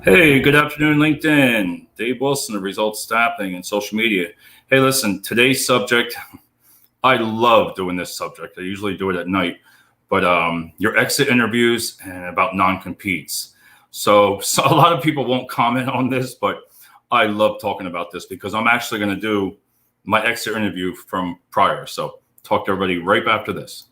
Hey, good afternoon, LinkedIn. Dave Wilson of Results Staffing and Social Media. Hey, listen, today's subject, I love doing this subject. I usually do it at night, but your exit interviews and about non-competes. So a lot of people won't comment on this, but I love talking about this because I'm actually going to do my exit interview from prior. So talk to everybody right after this.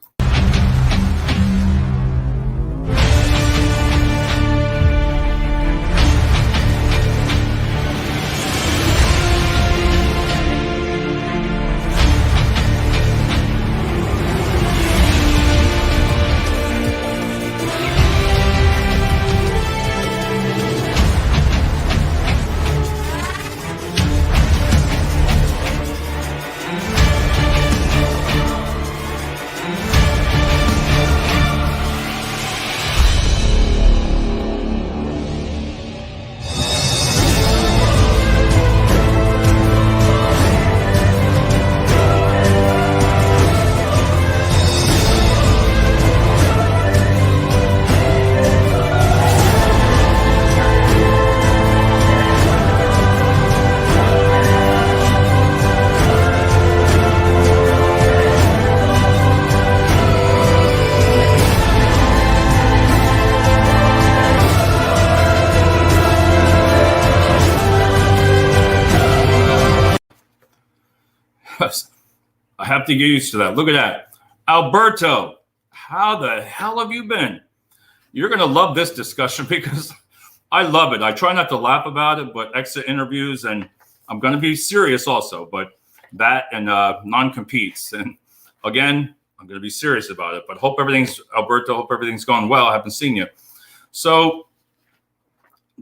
I have to get used to that. Look at that. Alberto, how the hell have you been? You're going to love this discussion because I love it. I try not to laugh about it, but exit interviews, and I'm going to be serious also, but that and non-competes. And again, I'm going to be serious about it, but Alberto, hope everything's going well. I haven't seen you. So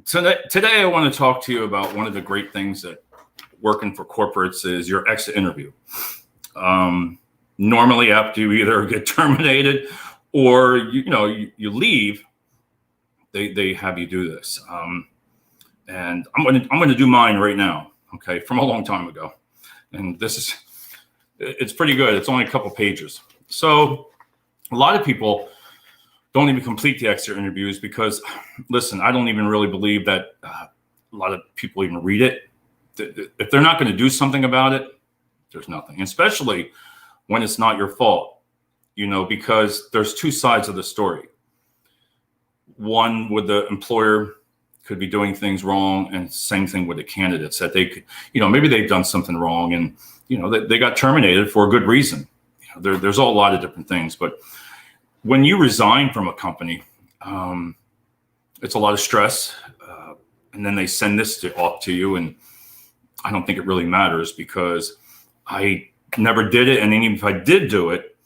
today I want to talk to you about one of the great things that working for corporates is your exit interview. Normally after you either get terminated or you leave, they have you do this. And I'm going to do mine right now. Okay. From a long time ago. And it's pretty good. It's only a couple pages. So a lot of people don't even complete the exit interviews because listen, I don't even really believe that a lot of people even read it. If they're not going to do something about it, there's nothing, especially when it's not your fault, because there's two sides of the story. One, with the employer could be doing things wrong, and same thing with the candidates that they could, maybe they've done something wrong and, they got terminated for a good reason. There's a lot of different things, but when you resign from a company, it's a lot of stress. And then they send this off to you, and I don't think it really matters because I never did it. And even if I did do it,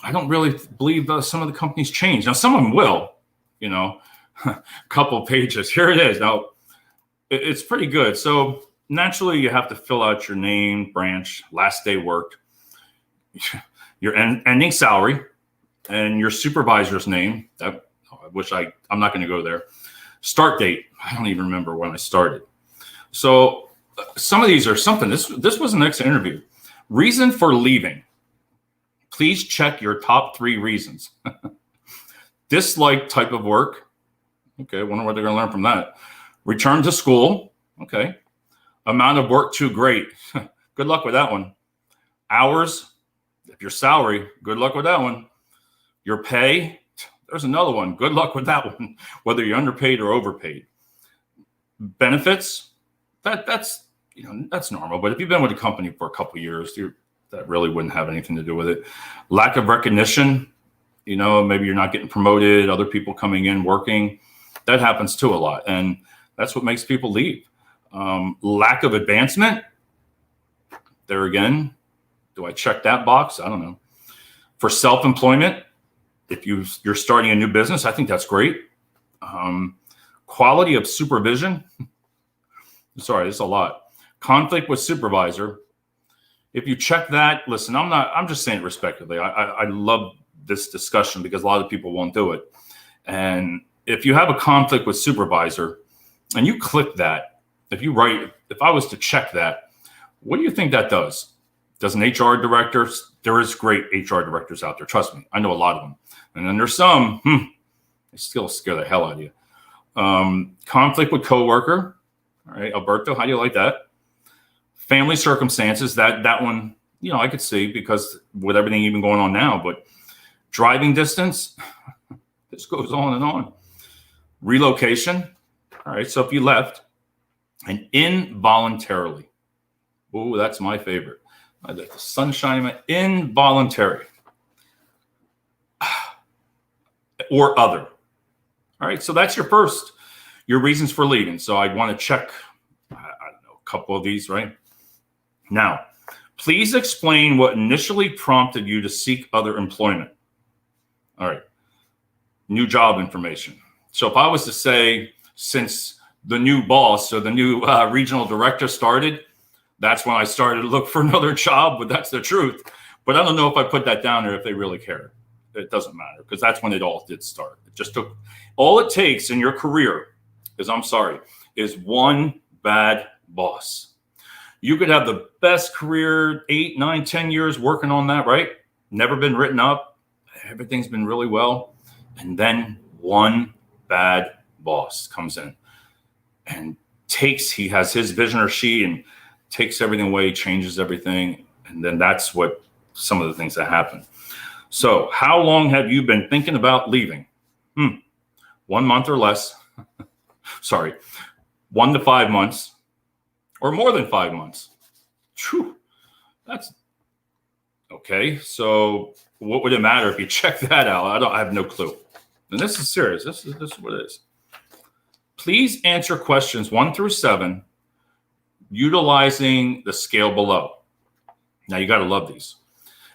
I don't really believe some of the companies change. Now, some of them will, a couple pages. Here it is. Now, it's pretty good. So naturally, you have to fill out your name, branch, last day worked, your ending salary, and your supervisor's name. I'm not going to go there. Start date. I don't even remember when I started. So some of these are something. This was an exit interview. Reason for leaving. Please check your top 3 reasons. Dislike type of work. Okay, wonder what they're going to learn from that. Return to school. Okay. Amount of work too great. Good luck with that one. Hours. If your salary, good luck with that one. Your pay. There's another one. Good luck with that one. Whether you're underpaid or overpaid. Benefits. That's normal. But if you've been with a company for a couple of years, that really wouldn't have anything to do with it. Lack of recognition. Maybe you're not getting promoted. Other people coming in working. That happens too a lot, and that's what makes people leave. Lack of advancement. There again, do I check that box? I don't know. For self-employment, if you're starting a new business, I think that's great. Quality of supervision. Sorry, it's a lot. Conflict with supervisor. If you check that, listen, I'm just saying it respectively. I love this discussion because a lot of people won't do it. And if you have a conflict with supervisor and you click that, if I was to check that, what do you think that does? Does an HR director, there is great HR directors out there. Trust me, I know a lot of them. And then there's some, they still scare the hell out of you. Conflict with coworker. All right, Alberto, how do you like that? Family circumstances, that one, I could see because with everything even going on now, but driving distance, this goes on and on. Relocation. All right, so if you left and involuntarily, oh, that's my favorite. I like the sunshine, involuntary or other. All right, so that's your reasons for leaving. So I'd want to check, I don't know, a couple of these, right? Now, please explain what initially prompted you to seek other employment. All right, new job information. So if I was to say, since the new boss or the new regional director started, that's when I started to look for another job, but that's the truth. But I don't know if I put that down there if they really care. It doesn't matter because that's when it all did start. It just took, all it takes in your career is one bad boss. You could have the best career, 8, 9, 10 years working on that, right? Never been written up. Everything's been really well. And then one bad boss comes in and he has his vision or she and takes everything away, changes everything. And then that's what some of the things that happen. So how long have you been thinking about leaving? 1 month or less. Sorry, 1 to 5 months or more than 5 months. Whew, that's okay. So what would it matter if you check that out? I have no clue. And this is serious. This is what it is. Please answer questions 1 through 7 utilizing the scale below. Now you got to love these.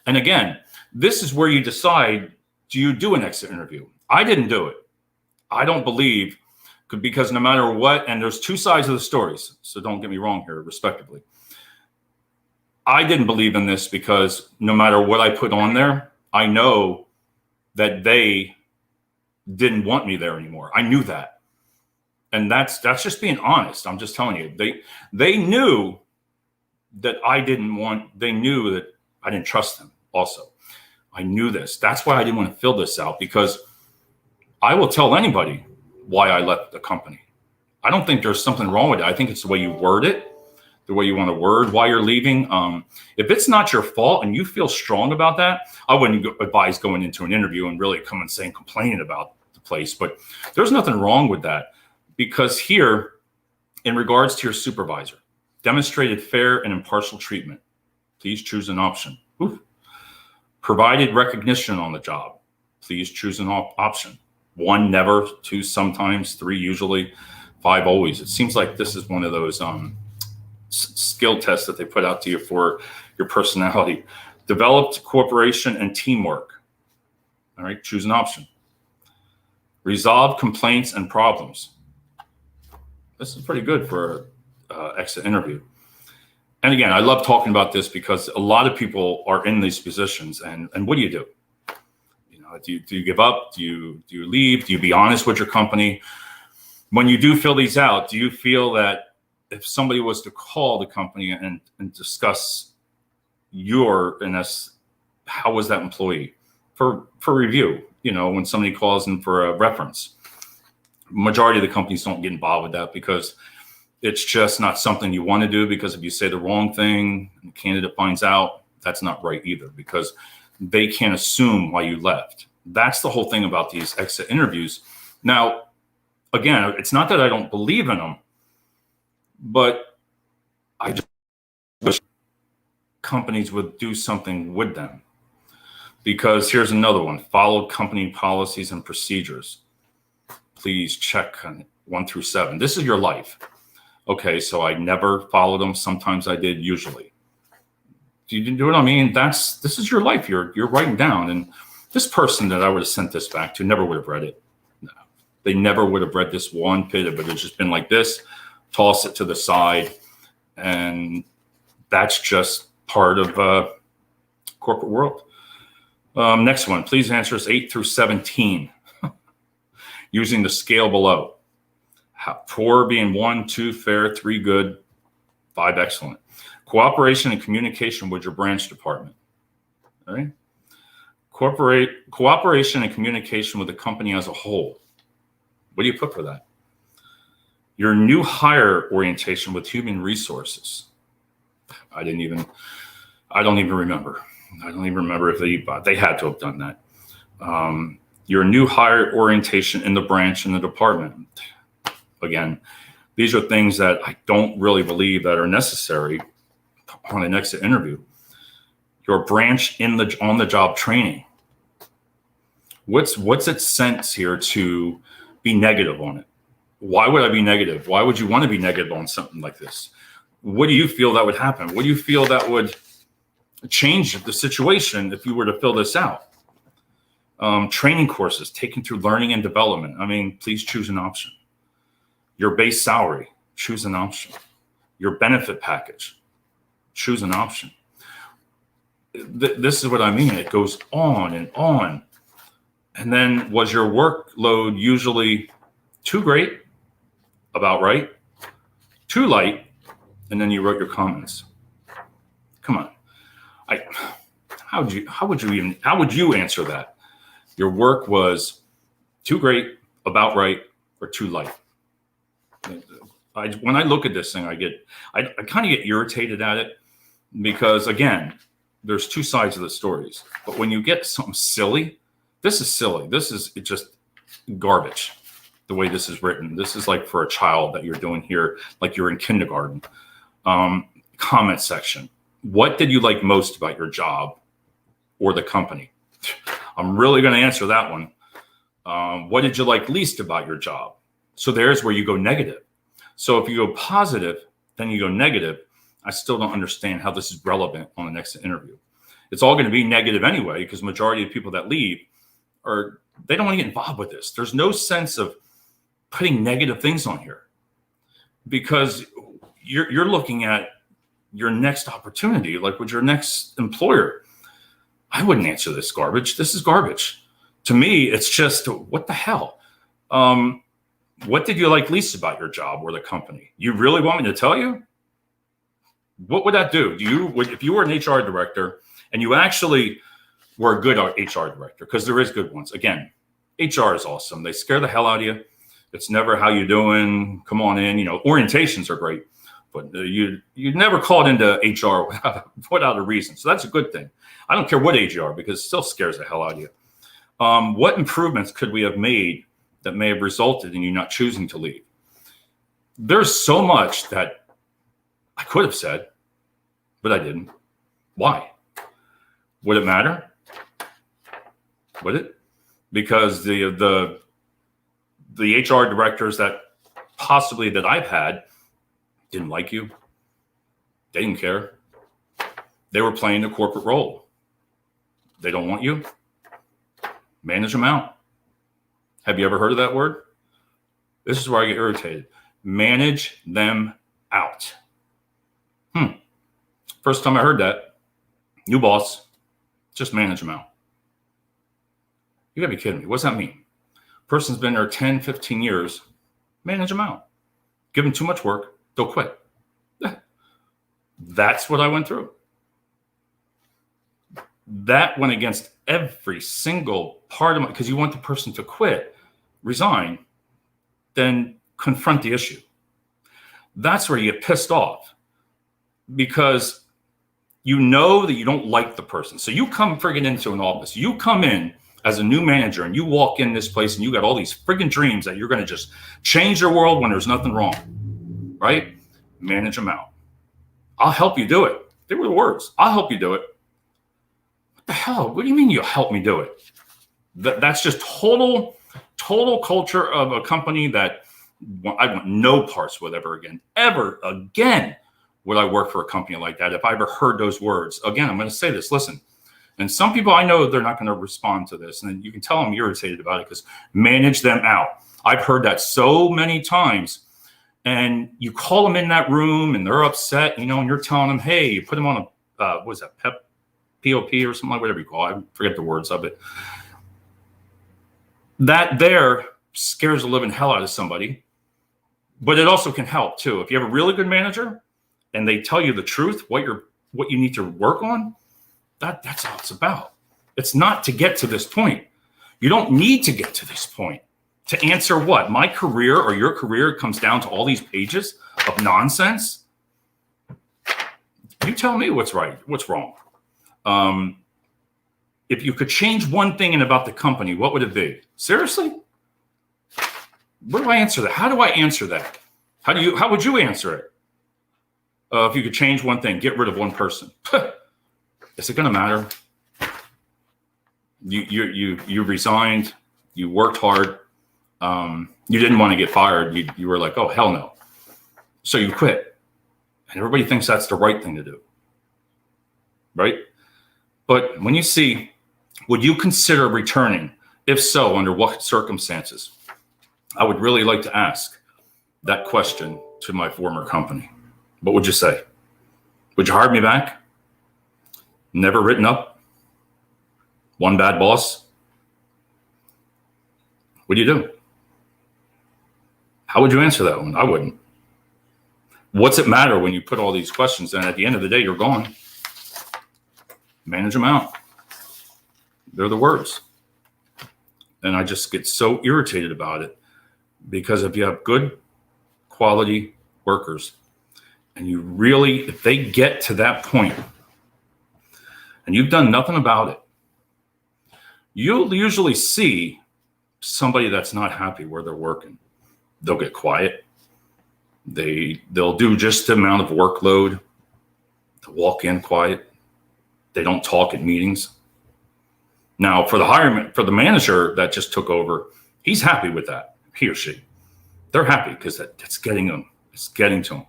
And again, this is where you decide, do you do an exit interview? I didn't do it. I don't believe, because no matter what, and there's two sides of the stories, so don't get me wrong here, respectively. I didn't believe in this because no matter what I put on there, I know that they didn't want me there anymore. I knew that. And that's just being honest. I'm just telling you, they knew that they knew that I didn't trust them also. I knew this. That's why I didn't want to fill this out, because I will tell anybody why I left the company. I don't think there's something wrong with it. I think it's the way you word it, the way you want to word why you're leaving. If it's not your fault and you feel strong about that, I wouldn't advise going into an interview and really come and saying, complaining about the place. But there's nothing wrong with that, because here, in regards to your supervisor, demonstrated fair and impartial treatment. Please choose an option. Oof. Provided recognition on the job. Please choose an option. 1, never. 2, sometimes. 3, usually. 5, always. It seems like this is one of those skill tests that they put out to you for your personality. Developed cooperation and teamwork. All right, choose an option. Resolve complaints and problems. This is pretty good for an exit interview. And again, I love talking about this because a lot of people are in these positions, and what do you do? Do you give up? Do you leave? Do you be honest with your company? When you do fill these out, do you feel that if somebody was to call the company and discuss how was that employee for review? When somebody calls in for a reference, majority of the companies don't get involved with that because it's just not something you want to do, because if you say the wrong thing and the candidate finds out, that's not right either, because they can't assume why you left. That's the whole thing about these exit interviews. Now, again, it's not that I don't believe in them, but I just wish companies would do something with them. Because here's another one: follow company policies and procedures. Please check 1 through 7. This is your life. Okay, so I never followed them. Sometimes I did, usually. Do you know what I mean? This is your life. You're writing down. And this person that I would have sent this back to never would have read it. No, they never would have read this one bit. It would have just been like this, toss it to the side. And that's just part of corporate world. Next one, please answer us 8 through 17 using the scale below. 4 being 1, 2 fair, 3 good, 5 excellent. Cooperation and communication with your branch department. All right. Cooperation and communication with the company as a whole. What do you put for that? Your new hire orientation with human resources. I don't even remember. I don't even remember if they had to have done that. Your new hire orientation in the branch and the department. Again, these are things that I don't really believe that are necessary on an exit interview. Your branch on the job training. What's its sense here to be negative on it? Why would I be negative? Why would you want to be negative on something like this? What do you feel that would happen? What do you feel that would change the situation if you were to fill this out? Training courses taken through learning and development. I mean, please choose an option. Your base salary, choose an option. Your benefit package, choose an option. This is what I mean. It goes on and on. And then, was your workload usually too great, about right, too light, and then you wrote your comments? Come on. How would you answer that? Your work was too great, about right, or too light? When I look at this thing, I kind of get irritated at it, because again, there's two sides of the stories. But when you get something silly, this is silly. It's just garbage. The way this is written, this is like for a child that you're doing here, like you're in kindergarten. Comment section. What did you like most about your job or the company? I'm really going to answer that one. What did you like least about your job? So there's where you go negative. So if you go positive, then you go negative. I still don't understand how this is relevant on the next interview. It's all going to be negative anyway, because majority of people that leave they don't want to get involved with this. There's no sense of putting negative things on here, because you're looking at your next opportunity, like with your next employer. I wouldn't answer this garbage. This is garbage. To me, it's just, what the hell? What did you like least about your job or the company? You really want me to tell you? What would that do? If you were an HR director and you actually were a good HR director, because there is good ones. Again, HR is awesome. They scare the hell out of you. It's never how you doing. Come on in. Orientations are great, but you never called into HR without a reason. So that's a good thing. I don't care what age you are, because it still scares the hell out of you. What improvements could we have made that may have resulted in you not choosing to leave? There's so much that I could have said, but I didn't. Why? Would it matter? Would it? Because the HR directors that I've had didn't like you. They didn't care. They were playing the corporate role. They don't want you. Manage them out. Have you ever heard of that word? This is where I get irritated. Manage them out. First time I heard that. New boss, just manage them out. You gotta be kidding me. What's that mean? Person's been there 10, 15 years. Manage them out. Give them too much work, they'll quit. That's what I went through. That went against every single part of my, because you want the person to quit, resign, then confront the issue. That's where you get pissed off, because you know that you don't like the person. So you come friggin' into an office. You come in as a new manager and you walk in this place and you got all these friggin' dreams that you're going to just change your world when there's nothing wrong, right? Manage them out. I'll help you do it. They were the words. I'll help you do it. What the hell? What do you mean you'll help me do it? That's just total culture of a company that I want no parts with ever again. Ever again would I work for a company like that if I ever heard those words. Again, I'm going to say this. Listen, and some people, I know they're not going to respond to this, and you can tell I'm irritated about it, because manage them out. I've heard that so many times. And you call them in that room and they're upset, and you're telling them, hey, you put them on a, what is that, POP or something, like whatever you call it. I forget the words of it. That there scares the living hell out of somebody, but it also can help too. If you have a really good manager and they tell you the truth, what you need to work on, that's all it's about. It's not to get to this point. You don't need to get to this point. To answer what? My career or your career comes down to all these pages of nonsense? You tell me what's right, what's wrong. If you could change one thing about the company, what would it be? Seriously? Where do I answer that? How do I answer that? How would you answer it? If you could change one thing, get rid of one person. Is it going to matter? You resigned. You worked hard. You didn't want to get fired. You were like, oh, hell no. So you quit. And everybody thinks that's the right thing to do. Right? But when you see, would you consider returning? If so, under what circumstances? I would really like to ask that question to my former company. What would you say? Would you hire me back? Never written up? One bad boss? What do you do? How would you answer that one? I wouldn't. What's it matter when you put all these questions and at the end of the day, you're gone? Manage them out. They're the words. And I just get so irritated about it because if you have good quality workers and you really, if they get to that point and you've done nothing about it, you'll usually see somebody that's not happy where they're working. They'll get quiet. They'll do just the amount of workload to walk in quiet. They don't talk at meetings. Now, for the manager that just took over, he's happy with that. He or she, they're happy because it's getting them. It's getting to them.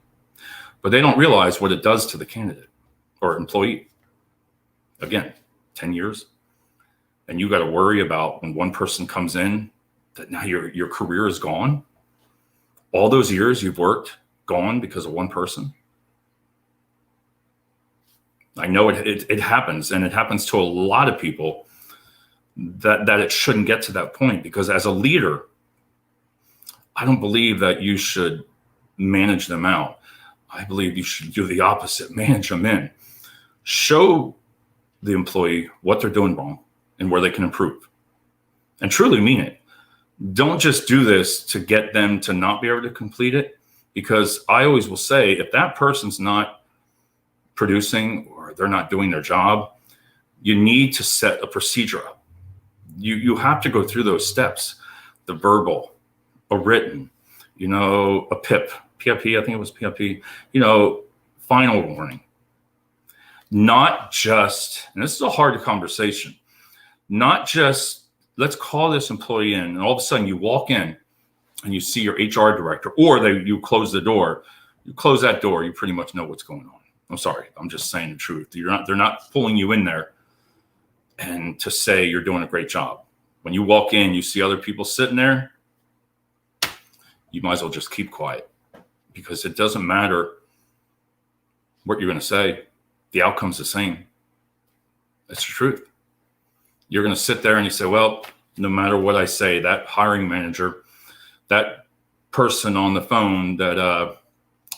But they don't realize what it does to the candidate or employee. Again, 10 years, and you got to worry about when one person comes in that now your career is gone. All those years you've worked gone because of one person. I know it happens, and it happens to a lot of people that it shouldn't get to that point, because as a leader, I don't believe that you should manage them out. I believe you should do the opposite, manage them in. Show the employee what they're doing wrong and where they can improve, and truly mean it. Don't just do this to get them to not be able to complete it, because I always will say, if that person's not producing or they're not doing their job, you need to set a procedure up. You have to go through those steps, the verbal, a written, a PIP, I think it was PIP, final warning. Not just, and this is a hard conversation, not just, let's call this employee in, and all of a sudden you walk in and you see your HR director, or you close the door. You close that door, you pretty much know what's going on. I'm sorry, I'm just saying the truth. They're not pulling you in there and to say you're doing a great job. When you walk in, you see other people sitting there, you might as well just keep quiet, because it doesn't matter what you're going to say. The outcome's the same. That's the truth. You're going to sit there and you say, well, no matter what I say, that hiring manager, that person on the phone, that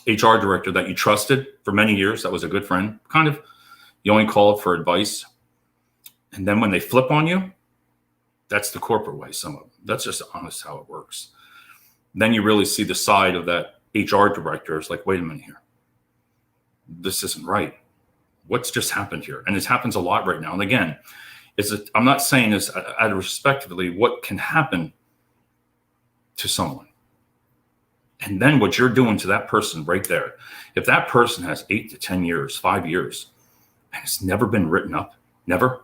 HR director that you trusted for many years, that was a good friend, kind of, you only called for advice. And then when they flip on you, that's the corporate way, some of them. That's just honest how it works. Then you really see the side of that HR director. It's like, wait a minute here. This isn't right. What's just happened here? And it happens a lot right now. And again, I'm not saying this out of respectively, what can happen to someone. And then what you're doing to that person right there. If that person has 8 to 10 years, 5 years, and it's never been written up, never,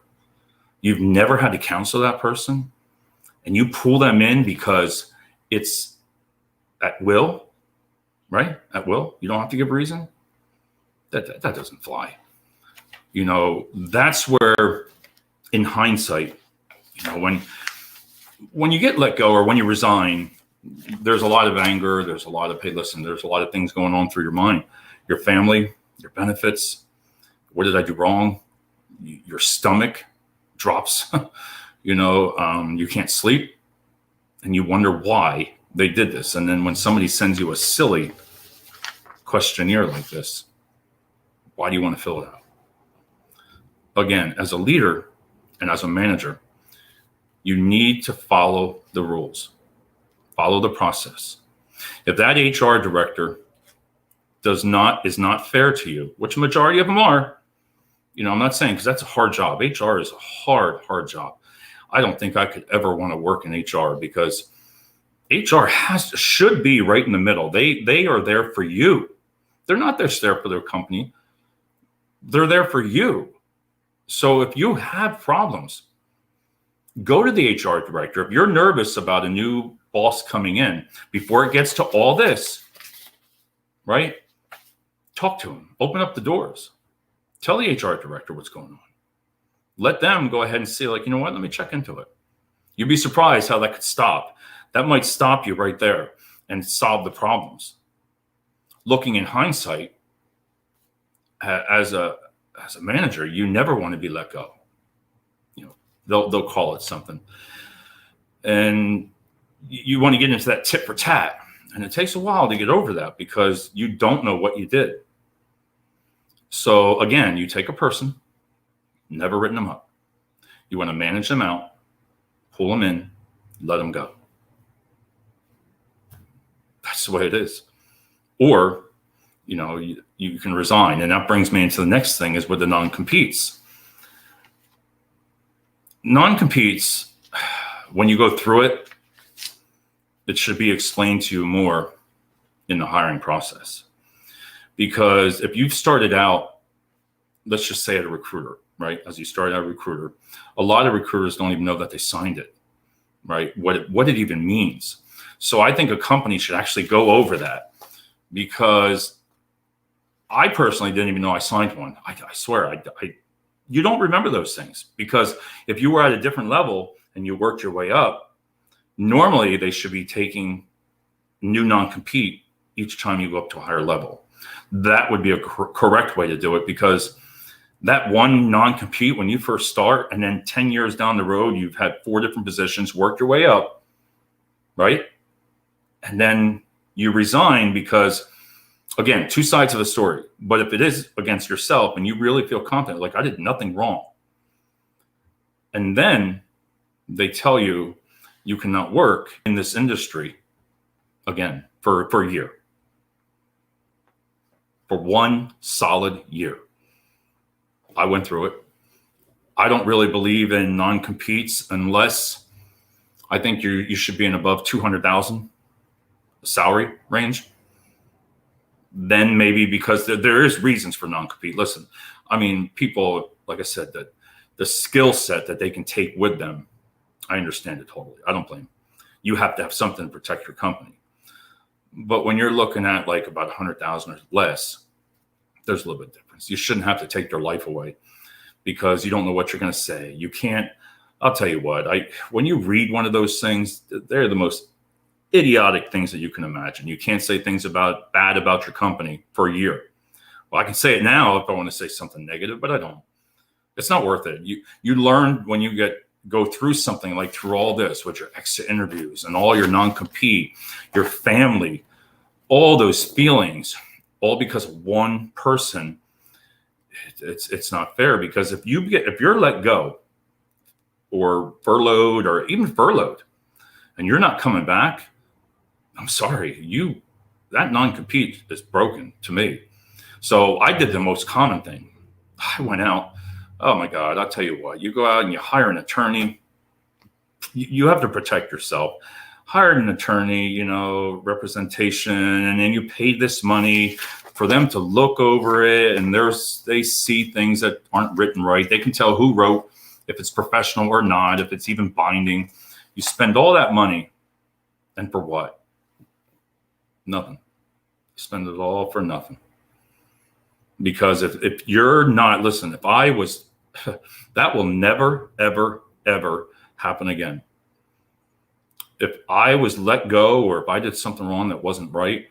you've never had to counsel that person, and you pull them in because it's at will, right? At will. You don't have to give a reason. That doesn't fly. That's where, in hindsight, when you get let go or when you resign, there's a lot of anger. There's a lot of, hey, listen, there's a lot of things going on through your mind, your family, your benefits. What did I do wrong? Your stomach drops, you can't sleep, and you wonder why they did this. And then when somebody sends you a silly questionnaire like this, why do you want to fill it out? Again, as a leader and as a manager, you need to follow the rules. Follow the process. If that HR director is not fair to you, which majority of them are, I'm not saying, because that's a hard job. HR is a hard job. I don't think I could ever want to work in HR, because HR should be right in the middle. They are there for you. They're not just there for their company. They're there for you. So if you have problems, go to the HR director. If you're nervous about a new boss coming in, before it gets to all this, right? Talk to him. Open up the doors. Tell the HR director what's going on. Let them go ahead and say, like, you know what? Let me check into it. You'd be surprised how that could stop. That might stop you right there and solve the problems. Looking in hindsight, as a manager, you never want to be let go. They'll call it something, and you want to get into that tit for tat, and it takes a while to get over that, because you don't know what you did. So again, you take a person, never written them up. You want to manage them out, pull them in, let them go. That's the way it is. Or, you can resign. And that brings me into the next thing, is with the non-competes. Non-competes, when you go through it, it should be explained to you more in the hiring process. Because if you've started out, let's just say at a recruiter, right? As you start out a recruiter, a lot of recruiters don't even know that they signed it, right? What it even means. So I think a company should actually go over that, because I personally didn't even know I signed one. I swear, you don't remember those things, because if you were at a different level and you worked your way up, normally they should be taking new non-compete each time you go up to a higher level. That would be a correct way to do it, because that one non-compete when you first start, and then 10 years down the road, you've had 4 different positions, worked your way up, right? And then you resign because, again, 2 sides of the story. But if it is against yourself and you really feel confident, like, I did nothing wrong, and then they tell you you cannot work in this industry again for a year, for 1 solid year. I went through it. I don't really believe in non-competes unless I think you should be in above 200,000 salary range. Then maybe, because there is reasons for non-compete. Listen, I mean, people, like I said, that the skill set that they can take with them, I understand it totally. I don't blame them. You have to have something to protect your company. But when you're looking at like about 100,000 or less, there's a little bit of difference. You shouldn't have to take their life away because you don't know what you're going to say. You can't. I'll tell you what, when you read one of those things, they're the most idiotic things that you can imagine. You can't say things bad about your company for a year. Well, I can say it now if I want to say something negative, but I don't. It's not worth it. You learn when you go through something like through all this with your exit interviews and all your non-compete, your family, all those feelings, all because of one person. It's not fair, because if you're let go or furloughed or even furloughed and you're not coming back, I'm sorry, that non-compete is broken to me. So I did the most common thing. I went out. Oh my God, I'll tell you what, you go out and you hire an attorney. You have to protect yourself. Hired an attorney, representation, and then you pay this money for them to look over it. And they see things that aren't written right. They can tell who wrote, if it's professional or not, if it's even binding. You spend all that money, and for what? Nothing. You spend it all for nothing. Because if you're not, listen, if I was, that will never, ever, ever happen again. If I was let go, or if I did something wrong that wasn't right,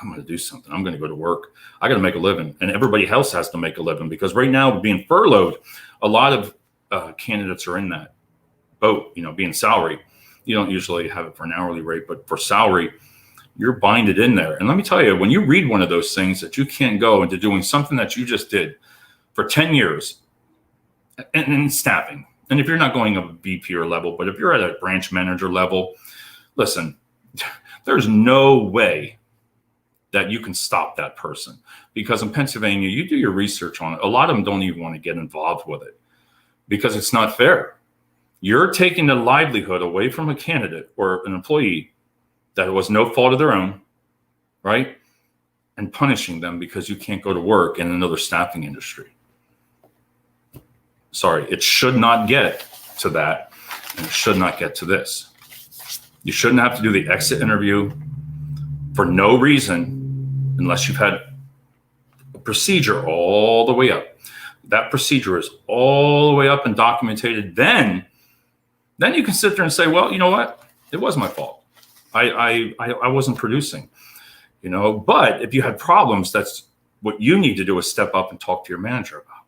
I'm going to do something. I'm going to go to work. I got to make a living, and everybody else has to make a living, because right now, being furloughed, a lot of candidates are in that boat, being salary. You don't usually have it for an hourly rate, but for salary, you're binded in there. And let me tell you, when you read one of those things that you can't go into doing something that you just did for 10 years and staffing, and if you're not going up VP or level, but if you're at a branch manager level, Listen, there's no way that you can stop that person, because in Pennsylvania, you do your research on it. A lot of them don't even want to get involved with it because it's not fair. You're taking the livelihood away from a candidate or an employee that was no fault of their own, right? And punishing them because you can't go to work in another staffing industry. Sorry, it should not get to that, and it should not get to this. You shouldn't have to do the exit interview for no reason unless you've had a procedure all the way up. That procedure is all the way up and documented. Then you can sit there and say, well, you know what? It was my fault. I wasn't producing, but if you had problems, that's what you need to do, is step up and talk to your manager about.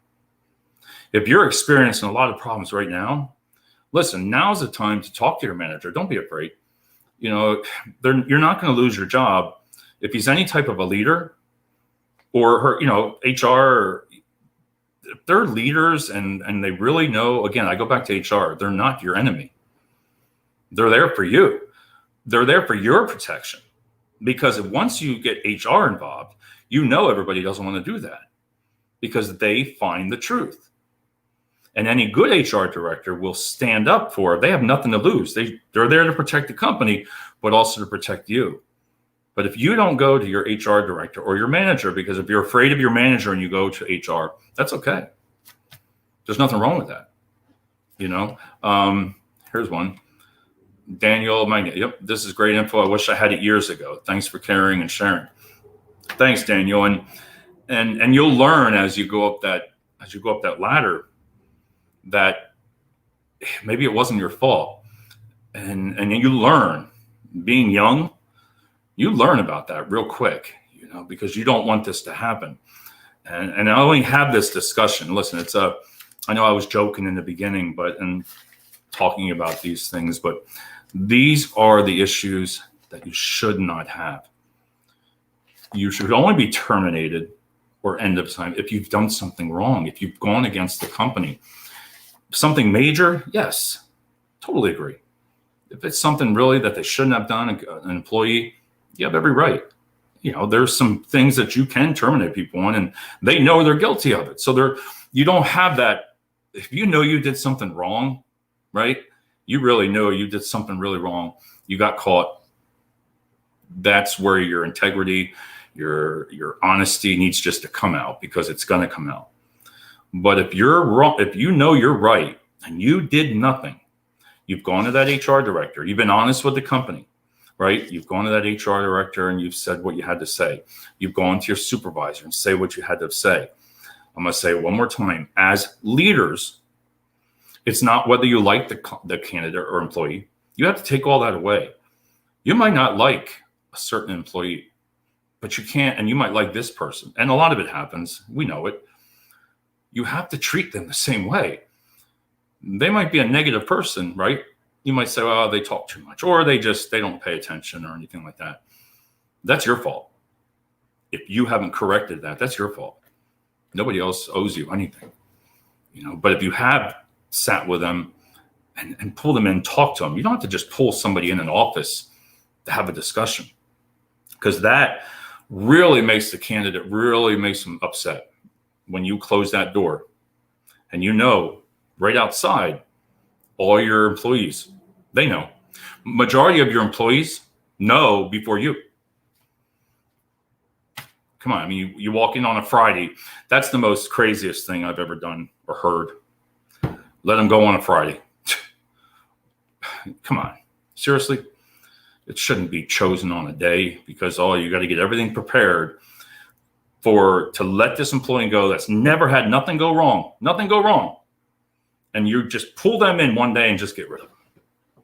If you're experiencing a lot of problems right now, listen, now's the time to talk to your manager. Don't be afraid. You're not going to lose your job if he's any type of a leader or her, HR. If they're leaders and they really know, again, I go back to HR, they're not your enemy. They're there for you. They're there for your protection, because once you get HR involved, everybody doesn't want to do that because they find the truth. And any good HR director will stand up for it. They have nothing to lose. They're there to protect the company, but also to protect you. But if you don't go to your HR director or your manager, because if you're afraid of your manager and you go to HR, that's okay. There's nothing wrong with that. Here's one. Daniel, yep, this is great info. I wish I had it years ago. Thanks for caring and sharing. Thanks, Daniel. And you'll learn as you go up that ladder that maybe it wasn't your fault. And you learn, being young, you learn about that real quick, because you don't want this to happen. And I only have this discussion. Listen, I know I was joking in the beginning, and talking about these things, but these are the issues that you should not have. You should only be terminated or end of time if you've done something wrong, if you've gone against the company. Something major, yes, totally agree. If it's something really that they shouldn't have done, an employee, you have every right. There's some things that you can terminate people on, and they know they're guilty of it. So you don't have that. If you know you did something wrong, right? You really know you did something really wrong. You got caught. That's where your integrity, your honesty needs just to come out, because it's going to come out. But if you're wrong, if you know you're right and you did nothing, you've gone to that HR director, you've been honest with the company, right? You've gone to that HR director and you've said what you had to say. You've gone to your supervisor and say what you had to say. I'm going to say it one more time. As leaders, it's not whether you like the candidate or employee. You have to take all that away. You might not like a certain employee, but you can't, and you might like this person. And a lot of it happens. We know it. You have to treat them the same way. They might be a negative person, right? You might say, oh, they talk too much, or they don't pay attention or anything like that. That's your fault. If you haven't corrected that, that's your fault. Nobody else owes you anything, but if you have sat with them and pull them in, talk to them, you don't have to just pull somebody in an office to have a discussion, because that really makes the candidate, really makes them upset. When you close that door and right outside, all your employees, they know. Majority of your employees know before you. Come on, you walk in on a Friday. That's the most craziest thing I've ever done or heard. Let them go on a Friday. Come on, seriously? It shouldn't be chosen on a day, because you got to get everything prepared to let this employee go that's never had nothing go wrong. And you just pull them in one day and just get rid of them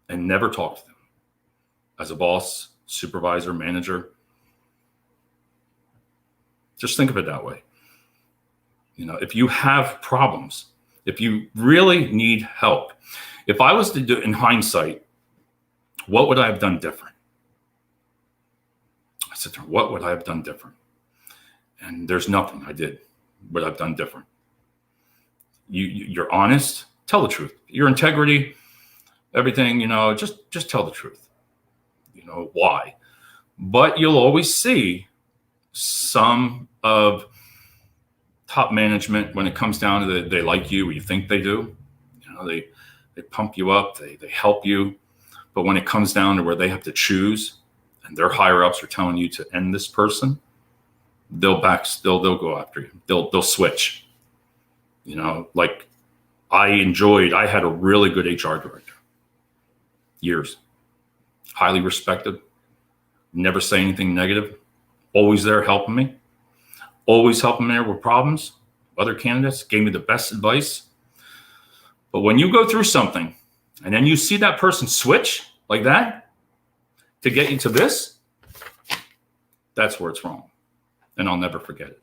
and never talk to them. As a boss, supervisor, manager, just think of it that way. If you have problems, if you really need help, if I was to do, in hindsight, what would I have done different? I said, what would I have done different? And there's nothing I did, but I've done different. You're honest, tell the truth. Your integrity, everything, just tell the truth. Why? But you'll always see some of top management when it comes down to they like you or you think they do. They pump you up, they help you. But when it comes down to where they have to choose and their higher ups are telling you to end this person, they'll go after you. They'll switch. Like I had a really good HR director. Years. Highly respected. Never say anything negative. Always there helping me. Always helping me with problems. Other candidates gave me the best advice. But when you go through something and then you see that person switch like that to get you to this, that's where it's wrong. And I'll never forget it.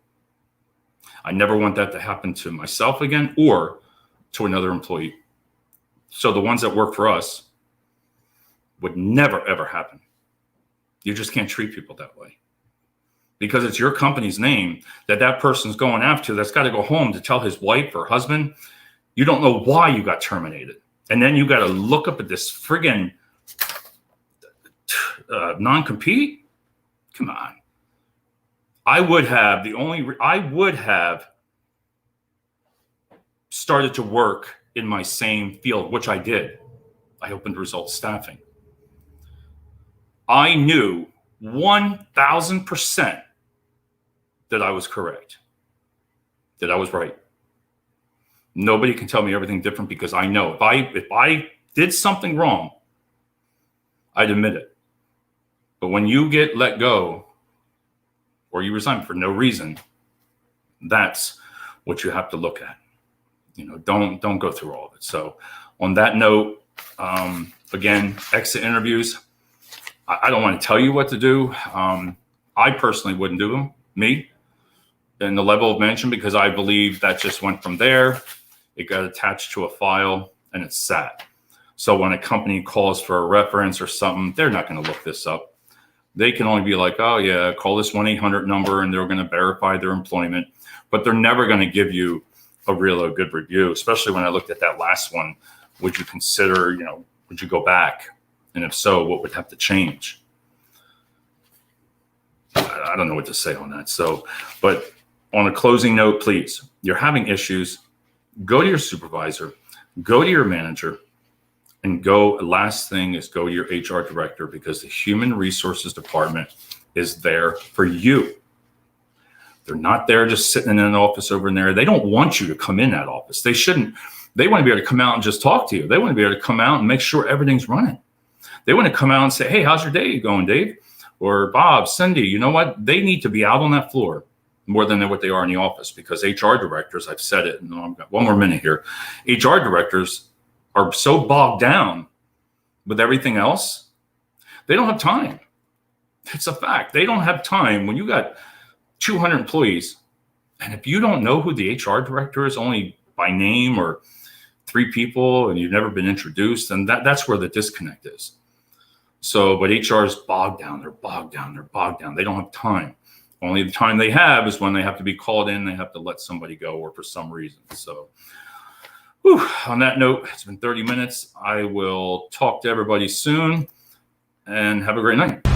I never want that to happen to myself again or to another employee. So the ones that work for us would never, ever happen. You just can't treat people that way. Because it's your company's name that person's going after that's got to go home to tell his wife or husband, you don't know why you got terminated. And then you got to look up at this friggin' non-compete? Come on. I would have started to work in my same field, which I did. I opened Results Staffing. I knew 1,000% that I was correct, that I was right. Nobody can tell me everything different because I know if I did something wrong, I'd admit it. But when you get let go or you resign for no reason, that's what you have to look at. Don't go through all of it. So on that note, again, exit interviews. I don't want to tell you what to do. I personally wouldn't do them, me, in the level of mention, because I believe that just went from there. It got attached to a file and it sat. So when a company calls for a reference or something, they're not going to look this up. They can only be like, oh yeah, call this 1-800 number and they're going to verify their employment, but they're never going to give you a good review, especially when I looked at that last one. Would you consider, would you go back? And if so, what would have to change? I don't know what to say on that. So, but on a closing note, please, you're having issues, go to your supervisor, go to your manager, and last thing is go to your HR director, because the human resources department is there for you. They're not there just sitting in an office over in there. They don't want you to come in that office. They shouldn't. They want to be able to come out and just talk to you. They want to be able to come out and make sure everything's running. They want to come out and say, hey, how's your day going, Dave? Or Bob, Cindy, you know what? They need to be out on that floor more than what they are in the office, because HR directors, I've said it, and I've got one more minute here. HR directors are so bogged down with everything else, they don't have time. It's a fact. They don't have time. When you got 200 employees, and if you don't know who the HR director is only by name, or 3 people, and you've never been introduced, then that's where the disconnect is. So, but HR is bogged down. They're bogged down. They don't have time. Only the time they have is when they have to be called in. They have to let somebody go, or for some reason. So, on that note, it's been 30 minutes. I will talk to everybody soon, and have a great night.